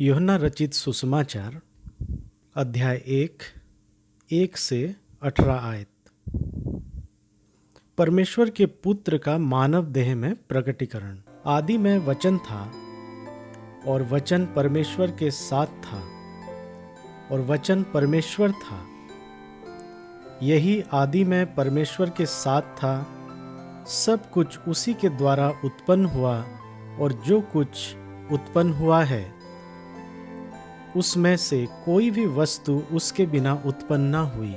यूहन्ना रचित सुसमाचार अध्याय 1 से 18 आयत। परमेश्वर के पुत्र का मानव देह में प्रकटीकरण। आदि में वचन था और वचन परमेश्वर के साथ था और वचन परमेश्वर था। यही आदि में परमेश्वर के साथ था। सब कुछ उसी के द्वारा उत्पन्न हुआ और जो कुछ उत्पन्न हुआ है उसमें से कोई भी वस्तु उसके बिना उत्पन्न न हुई।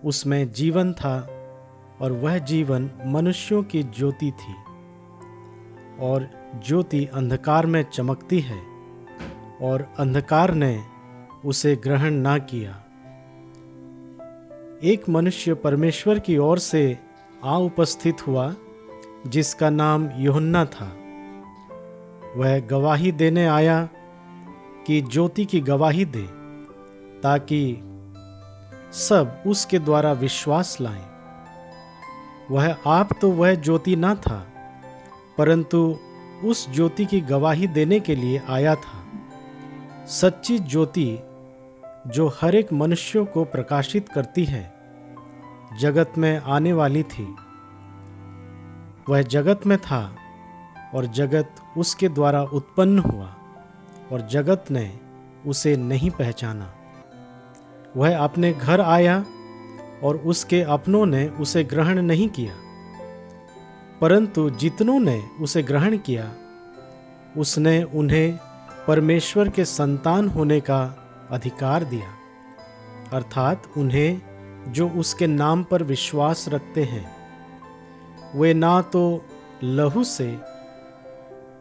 उसमें जीवन था और वह जीवन मनुष्यों की ज्योति थी और ज्योति अंधकार में चमकती है और अंधकार ने उसे ग्रहण ना किया। एक मनुष्य परमेश्वर की ओर से आ उपस्थित हुआ जिसका नाम यूहन्ना था। वह गवाही देने आया कि ज्योति की गवाही दे ताकि सब उसके द्वारा विश्वास लाएं। वह आप तो वह ज्योति ना था, परंतु उस ज्योति की गवाही देने के लिए आया था। सच्ची ज्योति जो हर एक मनुष्य को प्रकाशित करती है जगत में आने वाली थी। वह जगत में था और जगत उसके द्वारा उत्पन्न हुआ और जगत ने उसे नहीं पहचाना। वह अपने घर आया और उसके अपनों ने उसे ग्रहण नहीं किया, परंतु जितनों ने उसे ग्रहण किया उसने उन्हें परमेश्वर के संतान होने का अधिकार दिया, अर्थात उन्हें जो उसके नाम पर विश्वास रखते हैं। वे ना तो लहू से,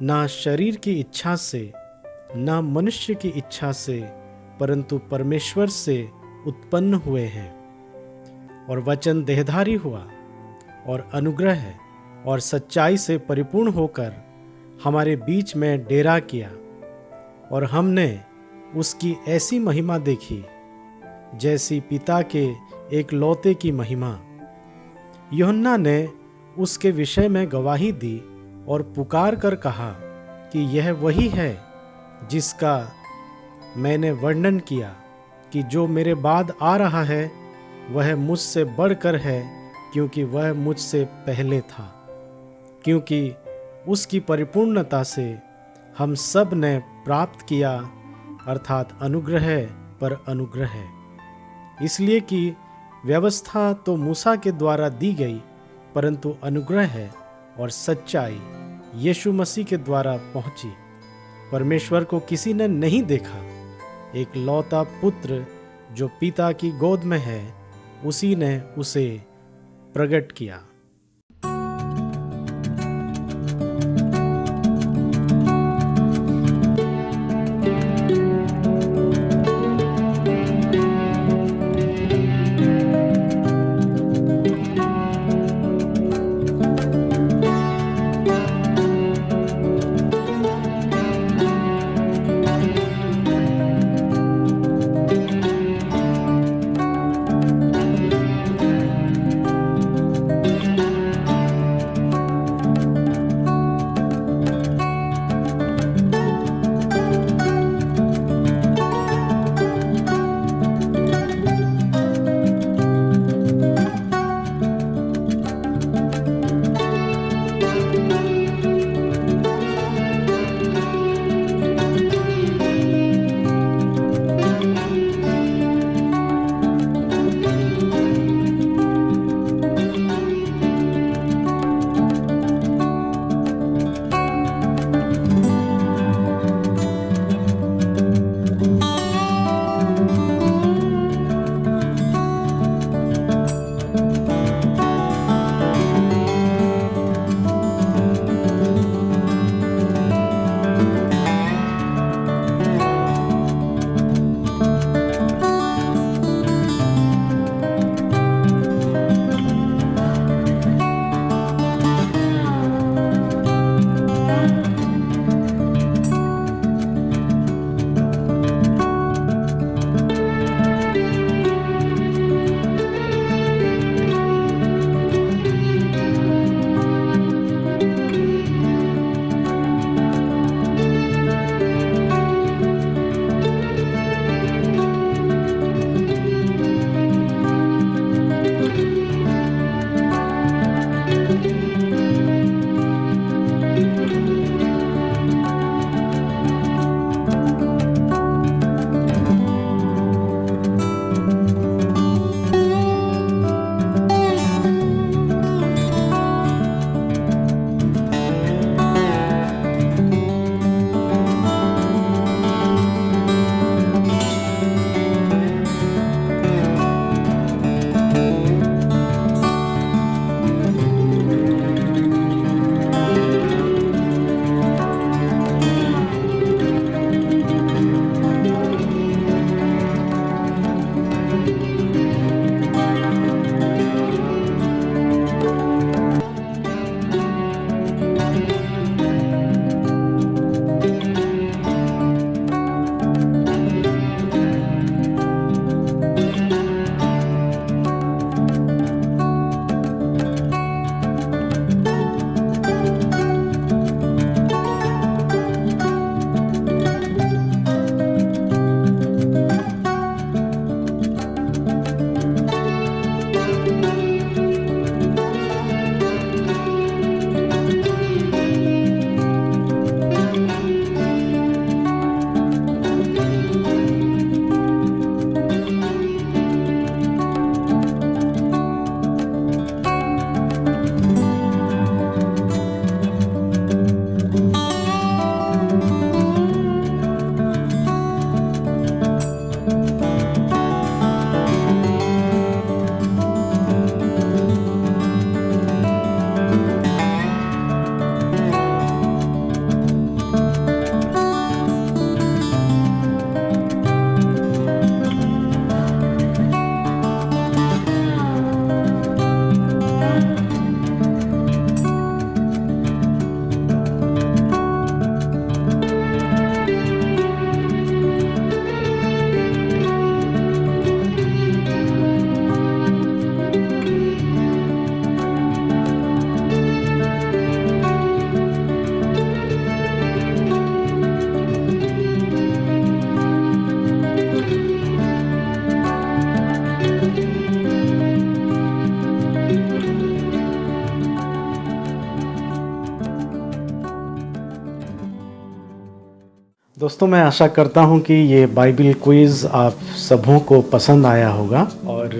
ना शरीर की इच्छा से, ना मनुष्य की इच्छा से, परंतु परमेश्वर से उत्पन्न हुए हैं। और वचन देहधारी हुआ और अनुग्रह और सच्चाई से परिपूर्ण होकर हमारे बीच में डेरा किया। और हमने उसकी ऐसी महिमा देखी जैसी पिता के एक लौते की महिमा। यूहन्ना ने उसके विषय में गवाही दी और पुकार कर कहा कि यह वही है जिसका मैंने वर्णन किया कि जो मेरे बाद आ रहा है वह मुझसे बढ़कर है, क्योंकि वह मुझसे पहले था। क्योंकि उसकी परिपूर्णता से हम सब ने प्राप्त किया, अर्थात अनुग्रह पर अनुग्रह। इसलिए कि व्यवस्था तो मूसा के द्वारा दी गई, परंतु अनुग्रह और सच्चाई यीशु मसीह के द्वारा पहुंची। परमेश्वर को किसी ने नहीं देखा। एक लौता पुत्र जो पिता की गोद में है, उसी ने उसे प्रकट किया। दोस्तों, मैं आशा करता हूं कि ये बाइबल क्विज़ आप सबों को पसंद आया होगा और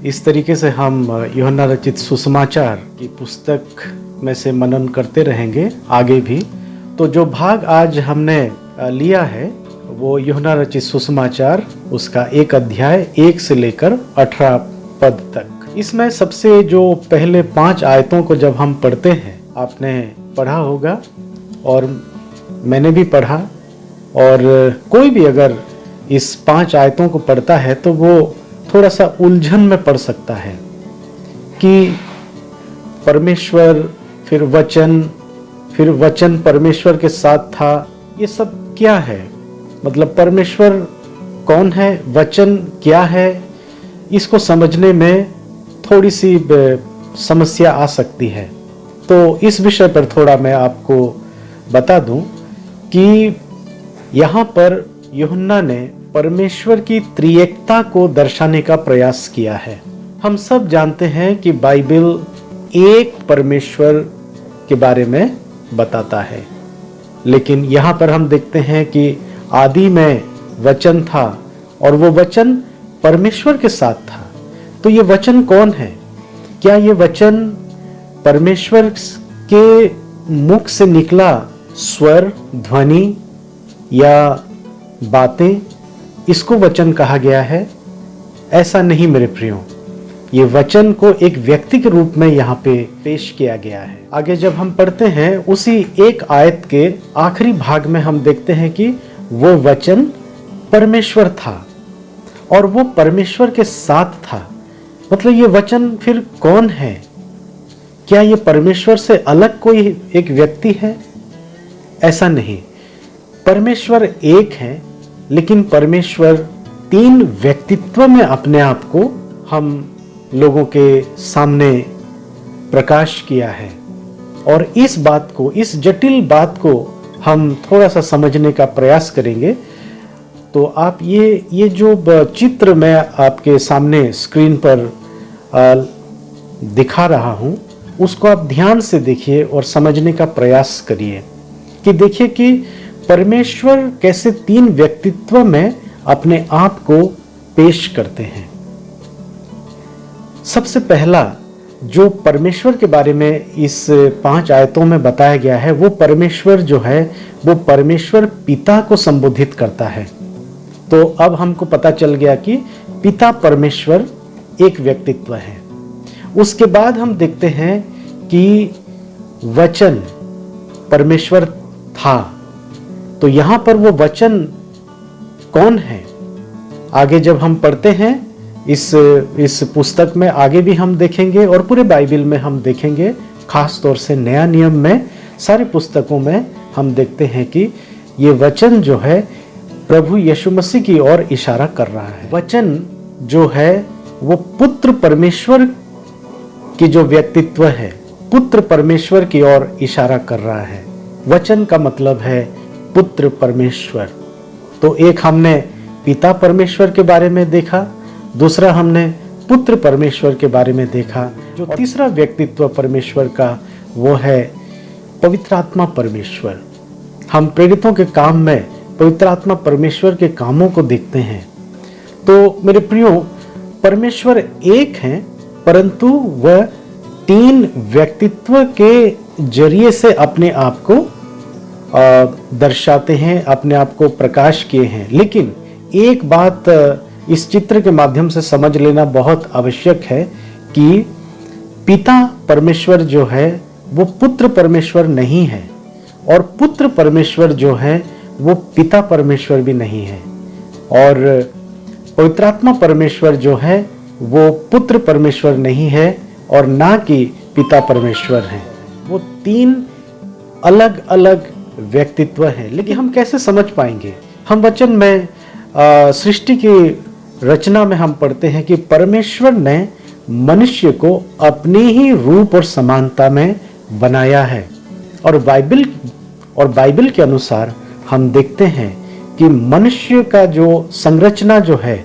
इस तरीके से हम यूहन्ना रचित सुसमाचार की पुस्तक में से मनन करते रहेंगे आगे भी। तो जो भाग आज हमने लिया है वो यूहन्ना रचित सुसमाचार, उसका 1 अध्याय 1 से लेकर 18 पद तक। इसमें सबसे जो पहले 5 आयतों को जब हम पढ़ते हैं, आपने पढ़ा होगा और मैंने भी पढ़ा, और कोई भी अगर इस 5 आयतों को पढ़ता है तो वो थोड़ा सा उलझन में पड़ सकता है कि परमेश्वर, फिर वचन परमेश्वर के साथ था, ये सब क्या है? मतलब परमेश्वर कौन है, वचन क्या है? इसको समझने में थोड़ी सी समस्या आ सकती है। तो इस विषय पर थोड़ा मैं आपको बता दूं कि यहाँ पर यूहन्ना ने परमेश्वर की त्रिएकता को दर्शाने का प्रयास किया है। हम सब जानते हैं कि बाइबल एक परमेश्वर के बारे में बताता है, लेकिन यहाँ पर हम देखते हैं कि आदि में वचन था और वो वचन परमेश्वर के साथ था। तो ये वचन कौन है? क्या ये वचन परमेश्वर के मुख से निकला स्वर, ध्वनि या बातें, इसको वचन कहा गया है? ऐसा नहीं मेरे प्रियो, ये वचन को एक व्यक्ति के रूप में यहाँ पे पेश किया गया है। आगे जब हम पढ़ते हैं उसी एक आयत के आखिरी भाग में हम देखते हैं कि वो वचन परमेश्वर था और वो परमेश्वर के साथ था। मतलब ये वचन फिर कौन है? क्या ये परमेश्वर से अलग कोई एक व्यक्ति है? ऐसा नहीं, परमेश्वर एक है, लेकिन परमेश्वर 3 व्यक्तित्व में अपने आप को हम लोगों के सामने प्रकाश किया है। और इस बात को, इस जटिल बात को हम थोड़ा सा समझने का प्रयास करेंगे। तो आप ये जो चित्र मैं आपके सामने स्क्रीन पर दिखा रहा हूँ, उसको आप ध्यान से देखिए और समझने का प्रयास करिए कि देखिए कि परमेश्वर कैसे 3 व्यक्तित्व में अपने आप को पेश करते हैं। सबसे पहला जो परमेश्वर के बारे में इस 5 आयतों में बताया गया है, वो परमेश्वर जो है वो परमेश्वर पिता को संबोधित करता है। तो अब हमको पता चल गया कि पिता परमेश्वर एक व्यक्तित्व है। उसके बाद हम देखते हैं कि वचन परमेश्वर था। तो यहां पर वो वचन कौन है? आगे जब हम पढ़ते हैं इस पुस्तक में, आगे भी हम देखेंगे और पूरे बाइबल में हम देखेंगे, खास तौर से नया नियम में, सारी पुस्तकों में हम देखते हैं कि ये वचन जो है प्रभु यीशु मसीह की ओर इशारा कर रहा है। वचन जो है वो पुत्र परमेश्वर की जो व्यक्तित्व है, पुत्र परमेश्वर की ओर इशारा कर रहा है। वचन का मतलब है पुत्र परमेश्वर। तो एक हमने पिता परमेश्वर के बारे में देखा, दूसरा हमने पुत्र परमेश्वर के बारे में देखा। जो तीसरा व्यक्तित्व परमेश्वर का वो है पवित्र आत्मा परमेश्वर। हम प्रेरितों के काम में पवित्र आत्मा परमेश्वर के कामों को देखते हैं। तो मेरे प्रियो, परमेश्वर एक है, परंतु वह 3 व्यक्तित्व के जरिए से अपने आप को दर्शाते हैं, अपने आप को प्रकाश किए हैं। लेकिन एक बात इस चित्र के माध्यम से समझ लेना बहुत आवश्यक है कि पिता परमेश्वर जो है वो पुत्र परमेश्वर नहीं है, और पुत्र परमेश्वर जो है वो पिता परमेश्वर भी नहीं है, और पवित्र आत्मा परमेश्वर जो है वो पुत्र परमेश्वर नहीं है और ना कि पिता परमेश्वर है। वो 3 अलग अलग व्यक्तित्व है। लेकिन हम कैसे समझ पाएंगे? हम वचन में सृष्टि की रचना में हम पढ़ते हैं कि परमेश्वर ने मनुष्य को अपने ही रूप और समानता में बनाया है, और बाइबल के अनुसार हम देखते हैं कि मनुष्य का जो संरचना जो है,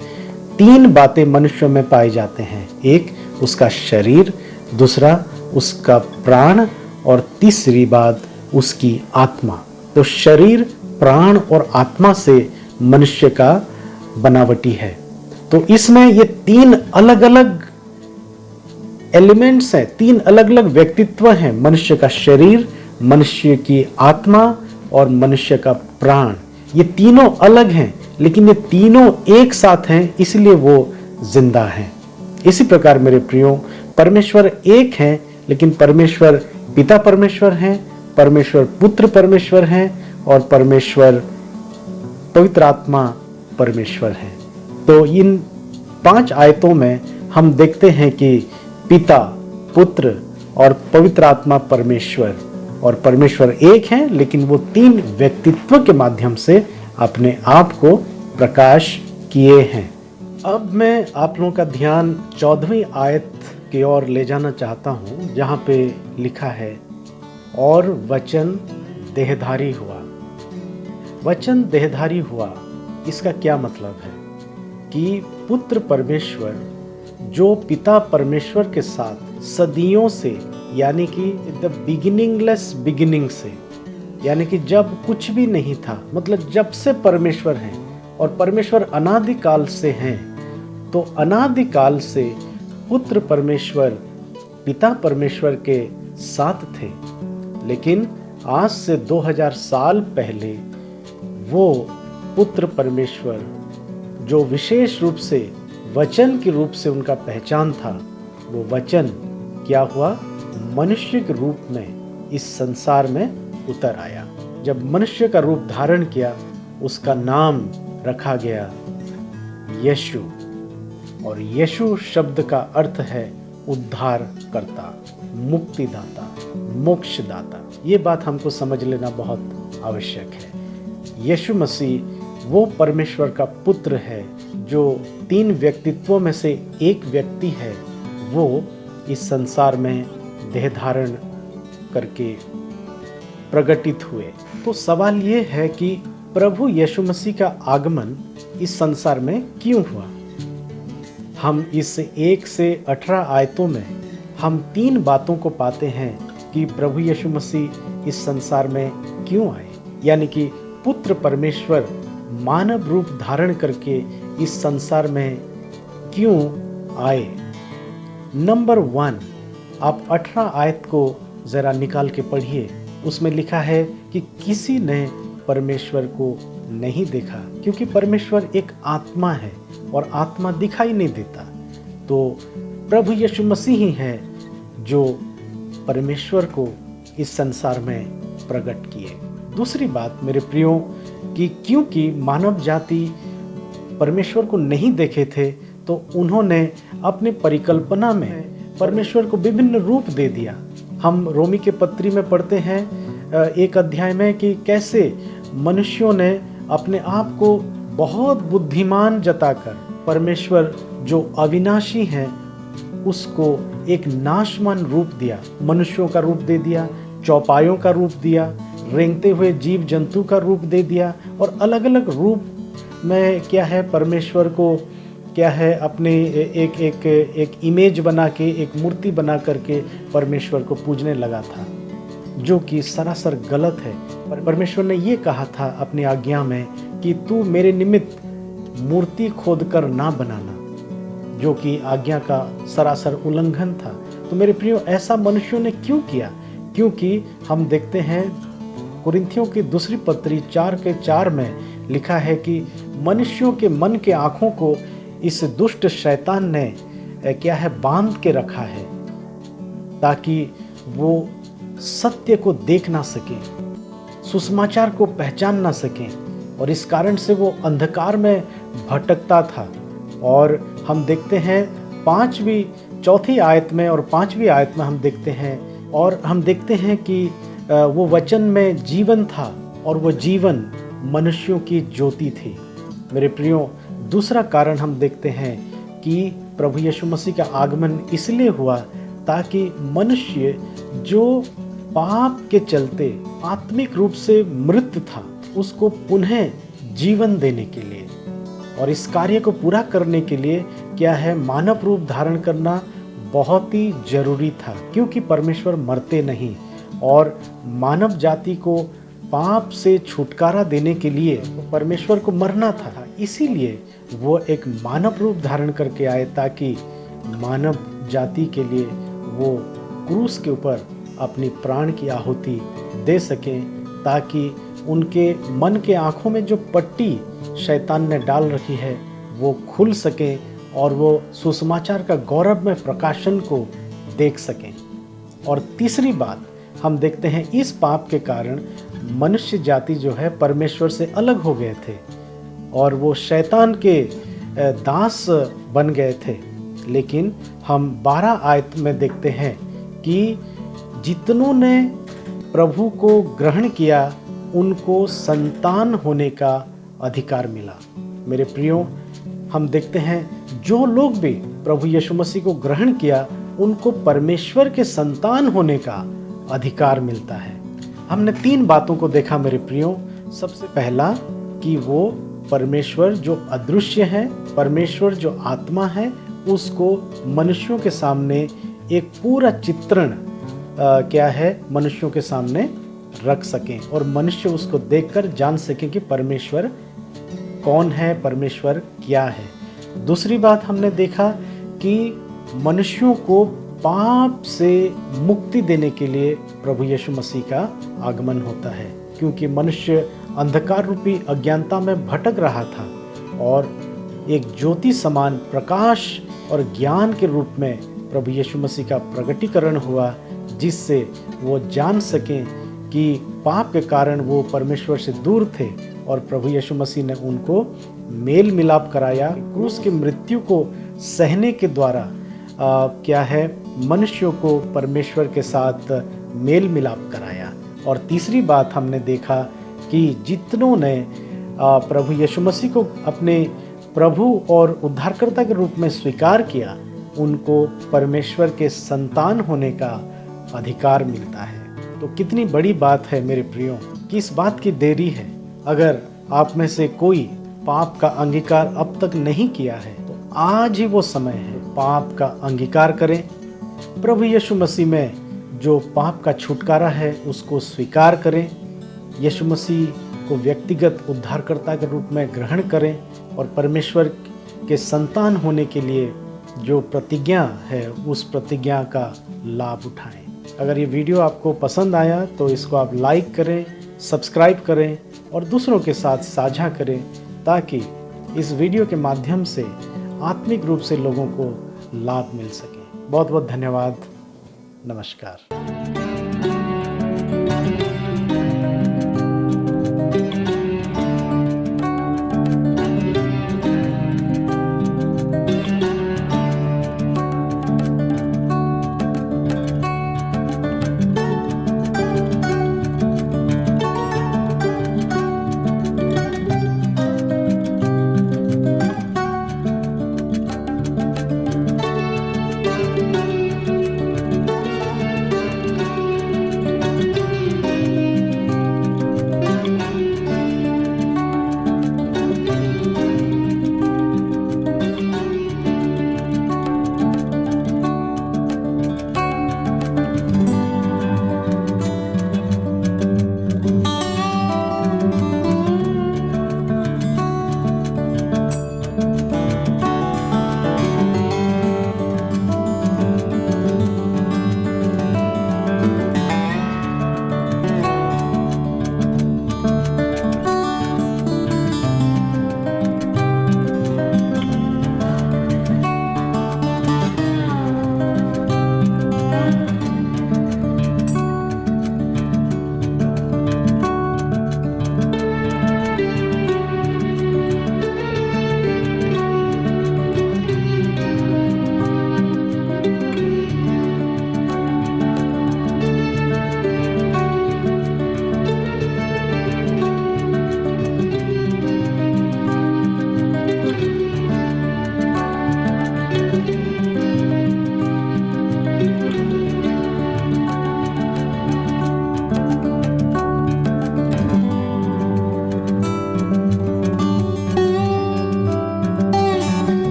3 बातें मनुष्य में पाई जाते हैं। एक उसका शरीर, दूसरा उसका प्राण, और तीसरी बात उसकी आत्मा। तो शरीर, प्राण और आत्मा से मनुष्य का बनावटी है। तो इसमें ये तीन अलग अलग एलिमेंट्स हैं, तीन अलग अलग व्यक्तित्व हैं, मनुष्य का शरीर, मनुष्य की आत्मा और मनुष्य का प्राण। ये तीनों अलग हैं लेकिन ये तीनों एक साथ हैं, इसलिए वो जिंदा हैं। इसी प्रकार मेरे प्रियो, परमेश्वर एक है लेकिन परमेश्वर पिता परमेश्वर हैं, परमेश्वर पुत्र परमेश्वर हैं और परमेश्वर पवित्र आत्मा परमेश्वर हैं। तो इन 5 आयतों में हम देखते हैं कि पिता, पुत्र और पवित्र आत्मा परमेश्वर, और परमेश्वर एक है लेकिन वो 3 व्यक्तित्व के माध्यम से अपने आप को प्रकाश किए हैं। अब मैं आप लोगों का ध्यान 14वीं आयत की ओर ले जाना चाहता हूं, जहां पे लिखा है, और वचन देहधारी हुआ। वचन देहधारी हुआ, इसका क्या मतलब है कि पुत्र परमेश्वर जो पिता परमेश्वर के साथ सदियों से, यानी कि द बिगिनिंगलेस बिगिनिंग से, यानी कि जब कुछ भी नहीं था, मतलब जब से परमेश्वर हैं और परमेश्वर अनादिकाल से हैं, तो अनादिकाल से पुत्र परमेश्वर पिता परमेश्वर के साथ थे। लेकिन आज से 2000 साल पहले वो पुत्र परमेश्वर जो विशेष रूप से वचन के रूप से उनका पहचान था, वो वचन क्या हुआ, मनुष्य के रूप में इस संसार में उतर आया। जब मनुष्य का रूप धारण किया, उसका नाम रखा गया यीशु, और यीशु शब्द का अर्थ है उद्धार करता, मुक्तिदाता, मोक्षदाता। ये बात हमको समझ लेना बहुत आवश्यक है। यीशु मसीह वो परमेश्वर का पुत्र है जो 3 व्यक्तित्वों में से एक व्यक्ति है। वो इस संसार में देह धारण करके प्रकटित हुए। तो सवाल ये है कि प्रभु यीशु मसीह का आगमन इस संसार में क्यों हुआ। हम इस 1 से 18 आयतों में हम 3 बातों को पाते हैं कि प्रभु यीशु मसीह इस संसार में क्यों आए, यानी कि पुत्र परमेश्वर मानव रूप धारण करके इस संसार में क्यों आए। नंबर 1, आप 18 आयत को जरा निकाल के पढ़िए। उसमें लिखा है कि किसी ने परमेश्वर को नहीं देखा, क्योंकि परमेश्वर एक आत्मा है और आत्मा दिखाई नहीं देता। तो प्रभु यीशु मसीह ही है जो परमेश्वर को इस संसार में प्रकट किए। दूसरी बात मेरे प्रियो, कि क्योंकि मानव जाति परमेश्वर को नहीं देखे थे, तो उन्होंने अपने परिकल्पना में परमेश्वर को विभिन्न रूप दे दिया। हम रोमी के पत्री में पढ़ते हैं 1 अध्याय में कि कैसे मनुष्यों ने अपने आप को बहुत बुद्धिमान जताकर परमेश्वर जो अविनाशी है उसको एक नाशवान रूप दिया, मनुष्यों का रूप दे दिया, चौपायों का रूप दिया, रेंगते हुए जीव जंतु का रूप दे दिया, और अलग अलग रूप में क्या है परमेश्वर को क्या है अपने एक इमेज बना के, एक मूर्ति बना करके परमेश्वर को पूजने लगा था, जो कि सरासर गलत है। पर परमेश्वर ने ये कहा था अपनी आज्ञा में कि तू मेरे निमित्त मूर्ति खोदकर ना बनाना, जो कि आज्ञा का सरासर उल्लंघन था। तो मेरे प्रियो, ऐसा मनुष्यों ने क्यों किया? क्योंकि हम देखते हैं कुरिन्थियों की दूसरी पत्री 4:4 में लिखा है कि मनुष्यों के मन के आँखों को इस दुष्ट शैतान ने क्या है बांध के रखा है, ताकि वो सत्य को देख ना सके, सुसमाचार को पहचान ना सके, और इस कारण से वो अंधकार में भटकता था। और हम देखते हैं 4वीं आयत में और 5वीं आयत में हम देखते हैं, और हम देखते हैं कि वो वचन में जीवन था और वो जीवन मनुष्यों की ज्योति थी। मेरे प्रियो, दूसरा कारण हम देखते हैं कि प्रभु यीशु मसीह का आगमन इसलिए हुआ ताकि मनुष्य जो पाप के चलते आत्मिक रूप से मृत था, उसको पुनः जीवन देने के लिए, और इस कार्य को पूरा करने के लिए क्या है मानव रूप धारण करना बहुत ही जरूरी था, क्योंकि परमेश्वर मरते नहीं और मानव जाति को पाप से छुटकारा देने के लिए परमेश्वर को मरना था। इसीलिए वो एक मानव रूप धारण करके आए ताकि मानव जाति के लिए वो क्रूस के ऊपर अपनी प्राण की आहुति दे सकें, ताकि उनके मन के आँखों में जो पट्टी शैतान ने डाल रखी है वो खुल सके और वो सुसमाचार का गौरवमय प्रकाशन को देख सकें। और तीसरी बात हम देखते हैं, इस पाप के कारण मनुष्य जाति जो है परमेश्वर से अलग हो गए थे और वो शैतान के दास बन गए थे। लेकिन हम 12 आयत में देखते हैं कि जितनों ने प्रभु को ग्रहण किया उनको संतान होने का अधिकार मिला। मेरे प्रियो, हम देखते हैं जो लोग भी प्रभु यीशु मसीह को ग्रहण किया उनको परमेश्वर के संतान होने का अधिकार मिलता है। हमने 3 बातों को देखा मेरे प्रियो। सबसे पहला कि वो परमेश्वर जो अदृश्य है, परमेश्वर जो आत्मा है, उसको मनुष्यों के सामने एक पूरा चित्रण मनुष्यों के सामने रख सकें और मनुष्य उसको देखकर जान सकें कि परमेश्वर कौन है, परमेश्वर क्या है। दूसरी बात हमने देखा कि मनुष्यों को पाप से मुक्ति देने के लिए प्रभु यीशु मसीह का आगमन होता है, क्योंकि मनुष्य अंधकार रूपी अज्ञानता में भटक रहा था और एक ज्योति समान प्रकाश और ज्ञान के रूप में प्रभु यीशु मसीह का प्रकटीकरण हुआ, जिससे वो जान सकें कि पाप के कारण वो परमेश्वर से दूर थे और प्रभु यीशु मसीह ने उनको मेल मिलाप कराया। क्रूस की मृत्यु को सहने के द्वारा मनुष्यों को परमेश्वर के साथ मेल मिलाप कराया। और तीसरी बात हमने देखा कि जितनों ने प्रभु यीशु मसीह को अपने प्रभु और उद्धारकर्ता के रूप में स्वीकार किया, उनको परमेश्वर के संतान होने का अधिकार मिलता है। तो कितनी बड़ी बात है मेरे प्रियो, कि इस बात की देरी है। अगर आप में से कोई पाप का अंगीकार अब तक नहीं किया है तो आज ही वो समय है, पाप का अंगीकार करें। प्रभु यीशु मसीह में जो पाप का छुटकारा है उसको स्वीकार करें, यीशु मसीह को व्यक्तिगत उद्धारकर्ता के रूप में ग्रहण करें और परमेश्वर के संतान होने के लिए जो प्रतिज्ञा है उस प्रतिज्ञा का लाभ उठाएं। अगर ये वीडियो आपको पसंद आया तो इसको आप लाइक करें, सब्सक्राइब करें और दूसरों के साथ साझा करें, ताकि इस वीडियो के माध्यम से आत्मिक रूप से लोगों को लाभ मिल सके। बहुत बहुत धन्यवाद। नमस्कार।